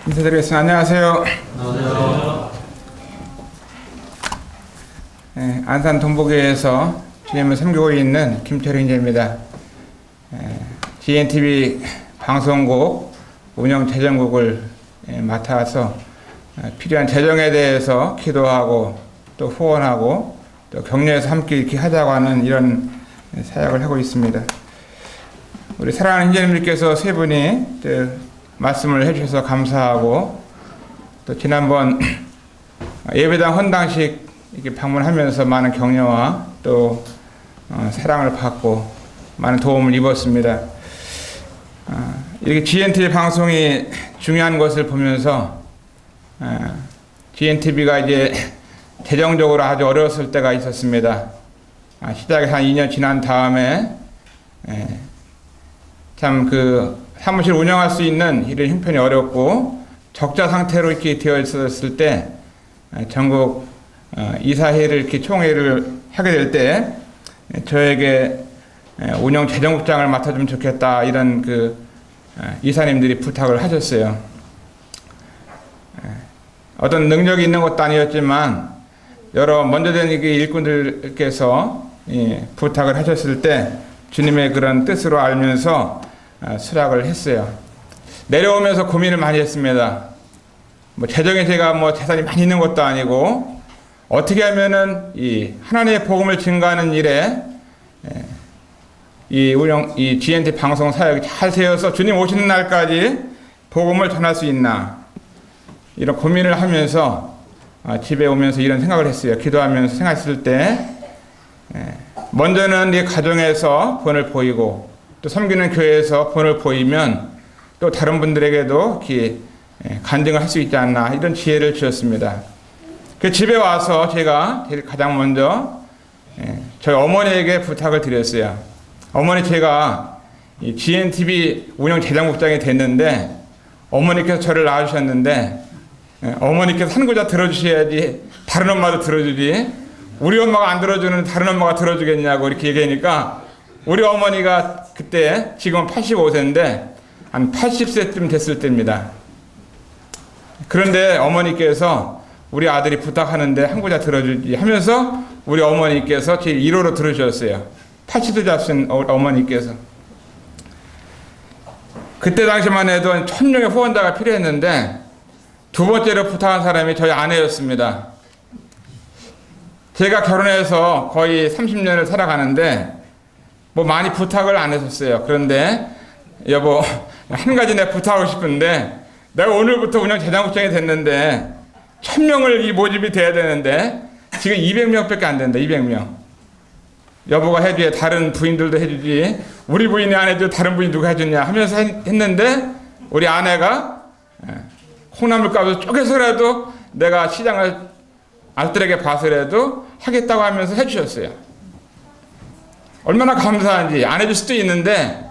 인사드리겠습니다. 안녕하세요. 안녕하세요. 네, 안산 동북교회에서 주님을 섬기고 있는 김철희 인재입니다. GNTV 방송국 운영 재정국을 맡아서 필요한 재정에 대해서 기도하고 또 후원하고 또 격려해서 함께 이렇게 하자고 하는 이런 사역을 하고 있습니다. 우리 사랑하는 인재님들께서 세 분이 말씀을 해주셔서 감사하고 또 지난번 예배당 헌당식 이렇게 방문하면서 많은 격려와 또 사랑을 받고 많은 도움을 입었습니다. 이렇게 GNTV 방송이 중요한 것을 보면서 GNTV가 이제 재정적으로 아주 어려웠을 때가 있었습니다. 시작해서 한 2년 지난 다음에 참 사무실 운영할 수 있는 이런 형편이 어렵고 적자 상태로 이렇게 되어 있었을 때 전국 이사회를 이렇게 총회를 하게 될 때 저에게 운영 재정국장을 맡아주면 좋겠다 이런 이사님들이 부탁을 하셨어요. 어떤 능력이 있는 것도 아니었지만 여러 먼저 된 일꾼들께서 부탁을 하셨을 때 주님의 그런 뜻으로 알면서 수락을 했어요. 내려오면서 고민을 많이 했습니다. 재정에 제가 재산이 많이 있는 것도 아니고 어떻게 하면은 이 하나님의 복음을 증거하는 일에 이 GNT 방송 사역이 잘 되어서 주님 오시는 날까지 복음을 전할 수 있나 이런 고민을 하면서 집에 오면서 이런 생각을 했어요. 기도하면서 생각했을 때 먼저는 이 가정에서 본을 보이고 또 섬기는 교회에서 본을 보이면 또 다른 분들에게도 이렇게 간증을 할 수 있지 않나 이런 지혜를 주셨습니다. 그 집에 와서 제가 가장 먼저 저희 어머니에게 부탁을 드렸어요. 어머니, 제가 이 GNTV 운영 재정국장이 됐는데 어머니께서 저를 낳으셨는데 어머니께서 한 구자 들어주셔야지 다른 엄마도 들어주지 우리 엄마가 안 들어주는 다른 엄마가 들어주겠냐고 이렇게 얘기하니까 우리 어머니가 그때 지금은 85세인데 한 80세쯤 됐을 때입니다. 그런데 어머니께서 우리 아들이 부탁하는데 한 구자 들어주지 하면서 우리 어머니께서 제 1호로 들으셨어요. 80세 잡신 어머니께서. 그때 당시만 해도 1000명의 후원자가 필요했는데 두 번째로 부탁한 사람이 저희 아내였습니다. 제가 결혼해서 거의 30년을 살아가는데 많이 부탁을 안 했었어요. 그런데 여보, 한 가지 내가 부탁하고 싶은데 내가 오늘부터 운영 재정국장이 됐는데 1000명을 이 모집이 돼야 되는데 지금 200명밖에 안 된다. 200명. 여보가 해줘야 다른 부인들도 해주지 우리 부인이 안 해줘 다른 부인 누가 해주냐 하면서 했는데 우리 아내가 콩나물값을 쪼개서라도 내가 시장을 알뜰하게 봐서라도 하겠다고 하면서 해주셨어요. 얼마나 감사한지. 안 해줄 수도 있는데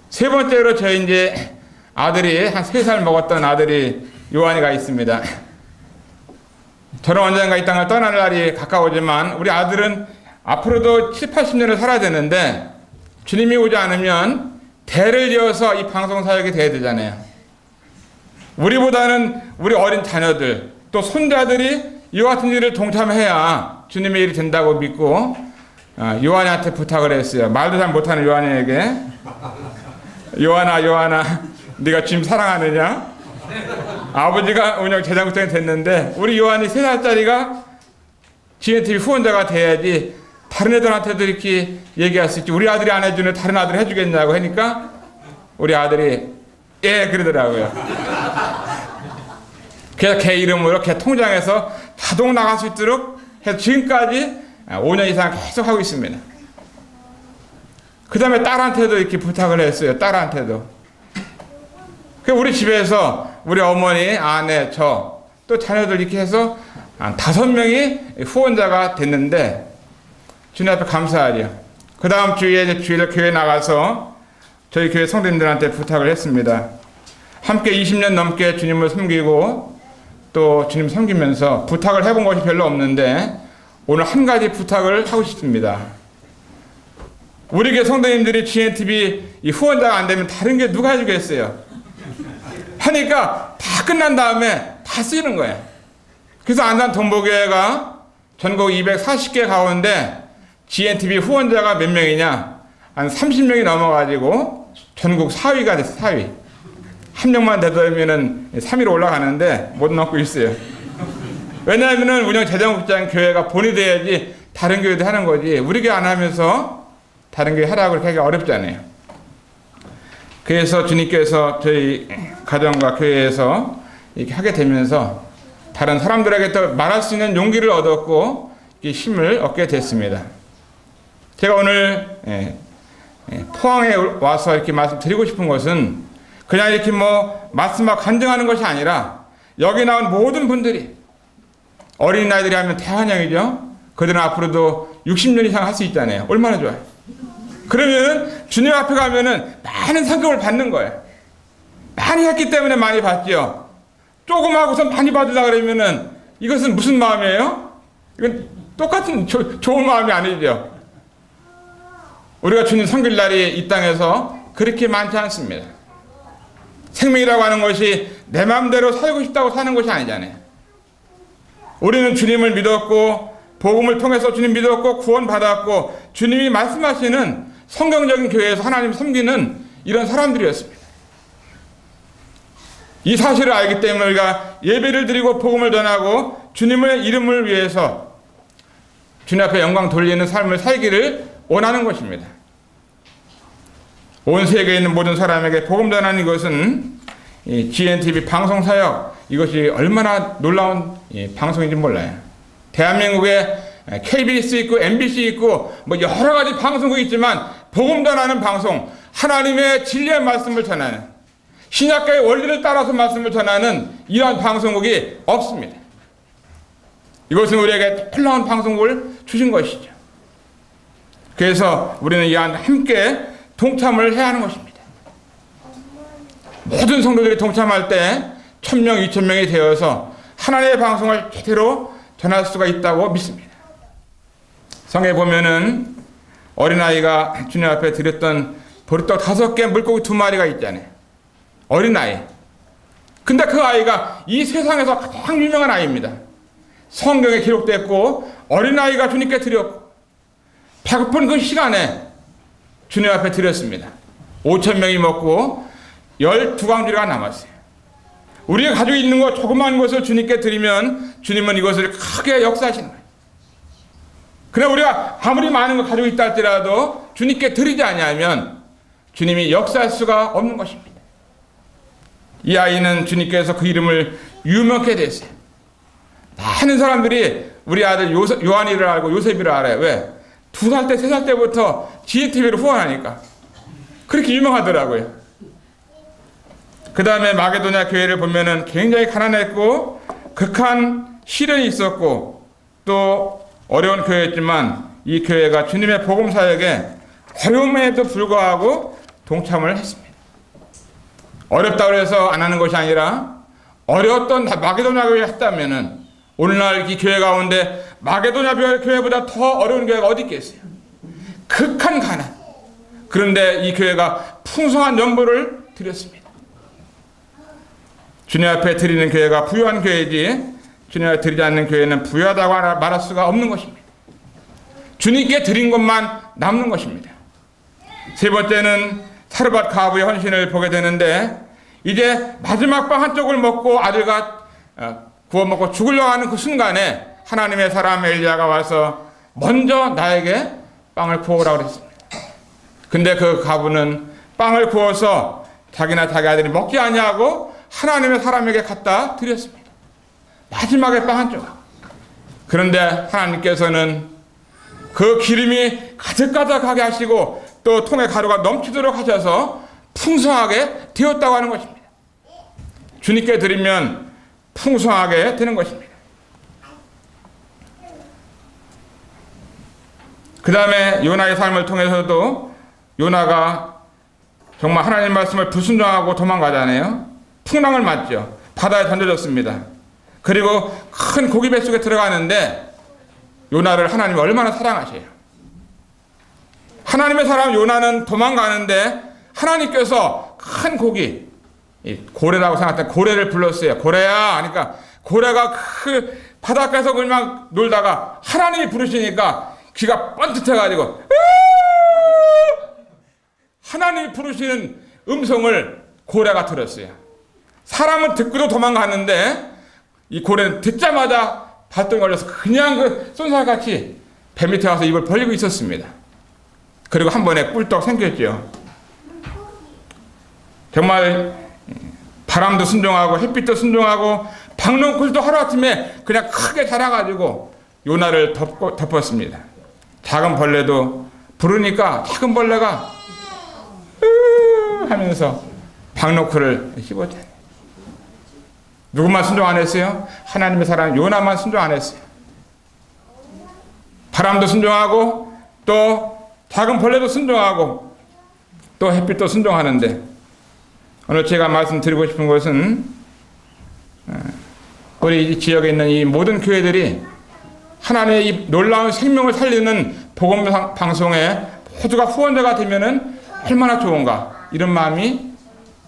세 번째로 저희 이제 아들이 한 3살 먹었던 아들이 요한이가 있습니다. 저는 언젠가 이 땅을 떠날 날이 가까우지만 우리 아들은 앞으로도 7, 80년을 살아야 되는데 주님이 오지 않으면 대를 이어서 이 방송 사역이 돼야 되잖아요. 우리보다는 우리 어린 자녀들 또 손자들이 이와 같은 일을 동참해야 주님의 일이 된다고 믿고 요한이한테 부탁을 했어요. 말도 잘 못하는 요한이에게 요한아 네가 주님 사랑하느냐? 아버지가 운영 재정국장이 됐는데 우리 요한이 3살짜리가 GNTV 후원자가 돼야지 다른 애들한테도 이렇게 얘기할 수 있지. 우리 아들이 안 해주는 다른 아들이 해주겠냐고 하니까 우리 아들이 예 그러더라고요. 그래서 걔 이름으로 걔 통장에서 자동 나갈 수 있도록 해서 지금까지 5년 이상 계속 하고 있습니다. 그 다음에 딸한테도 이렇게 부탁을 했어요. 딸한테도. 우리 집에서 우리 어머니, 아내, 저, 또 자녀들 이렇게 해서 한 5명이 후원자가 됐는데 주님 앞에 감사하죠. 그 다음 주에 주일에 교회 나가서 저희 교회 성도님들한테 부탁을 했습니다. 함께 20년 넘게 주님을 섬기고 또 주님 섬기면서 부탁을 해본 것이 별로 없는데 오늘 한 가지 부탁을 하고 싶습니다. 우리 교회 성도님들이 GNTV 이 후원자가 안 되면 다른 게 누가 해주겠어요? 하니까 다 끝난 다음에 다 쓰이는 거예요. 그래서 안산 동보교회가 전국 240개 가운데 GNTV 후원자가 몇 명이냐? 한 30명이 넘어가지고 전국 4위가 됐어요. 4위. 한 명만 되더라면은 3위로 올라가는데 못 넘고 있어요. 왜냐하면은 운영 재정국장 교회가 본이 돼야지 다른 교회도 하는 거지. 우리 교회 안 하면서 다른 교회 하라고 그렇게 하기가 어렵잖아요. 그래서 주님께서 저희 가정과 교회에서 이렇게 하게 되면서 다른 사람들에게 또 말할 수 있는 용기를 얻었고 힘을 얻게 됐습니다. 제가 오늘 포항에 와서 이렇게 말씀드리고 싶은 것은 그냥 이렇게 뭐 말씀만 간증하는 것이 아니라 여기 나온 모든 분들이 어린아이들이 하면 대환영이죠. 그들은 앞으로도 60년 이상 할 수 있잖아요. 얼마나 좋아요. 그러면 주님 앞에 가면은 많은 상급을 받는 거예요. 많이 했기 때문에 많이 받죠. 조금 하고서 많이 받으려고 그러면은 이것은 무슨 마음이에요? 이건 똑같은 좋은 마음이 아니죠. 우리가 주님 섬길 날이 이 땅에서 그렇게 많지 않습니다. 생명이라고 하는 것이 내 마음대로 살고 싶다고 사는 것이 아니잖아요. 우리는 주님을 믿었고 복음을 통해서 주님 믿었고 구원받았고 주님이 말씀하시는 성경적인 교회에서 하나님 섬기는 이런 사람들이었습니다. 이 사실을 알기 때문에 우리가 예배를 드리고 복음을 전하고 주님의 이름을 위해서 주님 앞에 영광 돌리는 삶을 살기를 원하는 것입니다. 온 세계에 있는 모든 사람에게 복음 전하는 것은 이 GNTV 방송사역 이것이 얼마나 놀라운 방송인지 몰라요. 대한민국에 KBS 있고 MBC 있고 뭐 여러 가지 방송국이 있지만 복음 전하는 방송, 하나님의 진리의 말씀을 전하는 신약과의 원리를 따라서 말씀을 전하는 이러한 방송국이 없습니다. 이것은 우리에게 놀라운 방송국을 주신 것이죠. 그래서 우리는 이 안 함께 동참을 해야 하는 것입니다. 모든 성도들이 동참할 때 1000명, 2000명이 되어서 하나님의 방송을 제대로 전할 수가 있다고 믿습니다. 성에 보면은 어린아이가 주님 앞에 드렸던 보리떡 5개, 물고기 2마리가 있잖아요. 어린아이. 근데 그 아이가 이 세상에서 가장 유명한 아이입니다. 성경에 기록됐고 어린아이가 주님께 드렸고 배고픈 그 시간에 주님 앞에 드렸습니다. 5000명이 먹고 12광주리가 남았어요. 우리가 가지고 있는 것 조그만 것을 주님께 드리면 주님은 이것을 크게 역사하시는 거예요. 그래 우리가 아무리 많은 걸 가지고 있다 할지라도 주님께 드리지 아니하면 주님이 역사할 수가 없는 것입니다. 이 아이는 주님께서 그 이름을 유명케 됐어요. 많은 사람들이 우리 아들 요한이를 알고 요셉이를 알아요. 왜? 2살 때, 3살 때부터 GNTV를 후원하니까. 그렇게 유명하더라고요. 그 다음에 마게도냐 교회를 보면은 굉장히 가난했고, 극한 시련이 있었고, 또 어려운 교회였지만, 이 교회가 주님의 복음 사역에 어려움에도 불구하고 동참을 했습니다. 어렵다고 해서 안 하는 것이 아니라, 어려웠던 마게도냐 교회를 했다면은, 오늘날 이 교회 가운데 마게도냐 교회보다 더 어려운 교회가 어디 있겠어요? 극한 가난. 그런데 이 교회가 풍성한 연보를 드렸습니다. 주님 앞에 드리는 교회가 부유한 교회지 주님 앞에 드리지 않는 교회는 부유하다고 말할 수가 없는 것입니다. 주님께 드린 것만 남는 것입니다. 세 번째는 사르밧 가부의 헌신을 보게 되는데 이제 마지막 빵 한쪽을 먹고 아들과 구워 먹고 죽으려고 하는 그 순간에 하나님의 사람 엘리야가 와서 먼저 나에게 빵을 구워오라고 그랬습니다. 근데 그 가부는 빵을 구워서 자기나 자기 아들이 먹지 아니하고 하나님의 사람에게 갖다 드렸습니다. 마지막에 빵 한 조각. 그런데 하나님께서는 그 기름이 가득가득하게 하시고 또 통에 가루가 넘치도록 하셔서 풍성하게 되었다고 하는 것입니다. 주님께 드리면 풍성하게 되는 것입니다. 그 다음에 요나의 삶을 통해서도 요나가 정말 하나님 말씀을 불순종하고 도망가잖아요. 풍랑을 맞죠. 바다에 던져졌습니다. 그리고 큰 고기 뱃속에 들어가는데 요나를 하나님이 얼마나 사랑하셔요. 하나님의 사람 요나는 도망가는데 하나님께서 큰 고기 이 고래라고 생각했던 고래를 불렀어요. 고래야 하니까 고래가 그 바닷가에서 그냥 놀다가 하나님이 부르시니까 귀가 뻔듯해가지고 하나님이 부르시는 음성을 고래가 들었어요. 사람은 듣고도 도망갔는데 이 고래는 듣자마자 발동이 걸려서 그냥 그 쏜살같이 배 밑에 가서 입을 벌리고 있었습니다. 그리고 한 번에 꿀떡 생겼죠. 정말 바람도 순종하고 햇빛도 순종하고 박농쿨도 하루아침에 그냥 크게 자라가지고 요나를 덮었습니다. 작은 벌레도 부르니까 작은 벌레가 하면서 박농쿨을 씹었잖아요. 누구만 순종 안 했어요? 하나님의 사람 요나만 순종 안 했어요. 바람도 순종하고 또 작은 벌레도 순종하고 또 햇빛도 순종하는데, 오늘 제가 말씀드리고 싶은 것은 우리 지역에 있는 이 모든 교회들이 하나님의 이 놀라운 생명을 살리는 복음 방송에 모두가 후원자가 되면은 얼마나 좋은가, 이런 마음이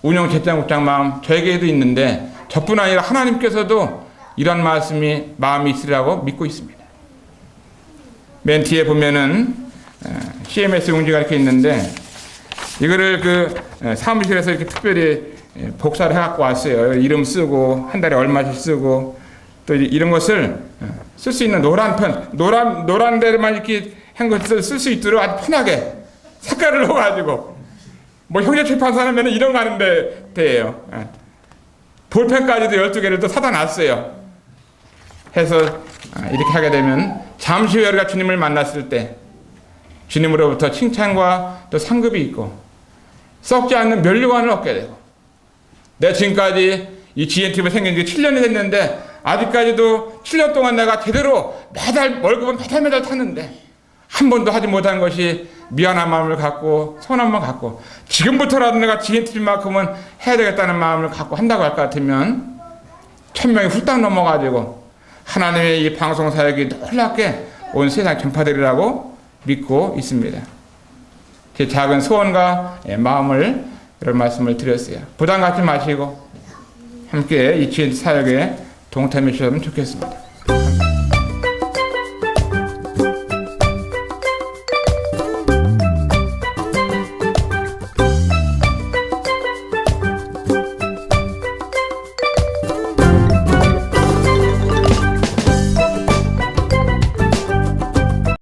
운영 제장국장 마음 저에게도 있는데, 저뿐 아니라 하나님께서도 이런 마음이 있으리라고 믿고 있습니다. 맨 뒤에 보면은 CMS 용지가 이렇게 있는데, 이거를 그 사무실에서 이렇게 특별히 복사를 해갖고 왔어요. 이름 쓰고 한 달에 얼마씩 쓰고, 또 이런 것을 쓸 수 있는 노란 펜, 노란 데만 이렇게 한 것을 쓸 수 있도록 아주 편하게 색깔을 넣어가지고, 뭐 형제 출판사라면 이런 거 하는 데예요. 볼펜까지도 12개를 또 사다 놨어요. 해서 이렇게 하게 되면 잠시 후에 우리가 주님을 만났을 때 주님으로부터 칭찬과 또 상급이 있고 썩지 않는 면류관을 얻게 되고, 내가 지금까지 이 GNTV 생긴 지 7년이 됐는데 아직까지도 7년 동안 내가 제대로 매달 월급은 매달 탔는데 한 번도 하지 못한 것이 미안한 마음을 갖고 서운한 마음을 갖고, 지금부터라도 내가 GNTV만큼은 해야 되겠다는 마음을 갖고 한다고 할 것 같으면 1000명이 훌딱 넘어가지고 하나님의 이 방송 사역이 놀랍게 온 세상 전파되리라고 믿고 있습니다. 제 작은 소원과 마음을 이런 말씀을 드렸어요. 부담 갖지 마시고 함께 이 GNT 사역에 동참해 주셨으면 좋겠습니다.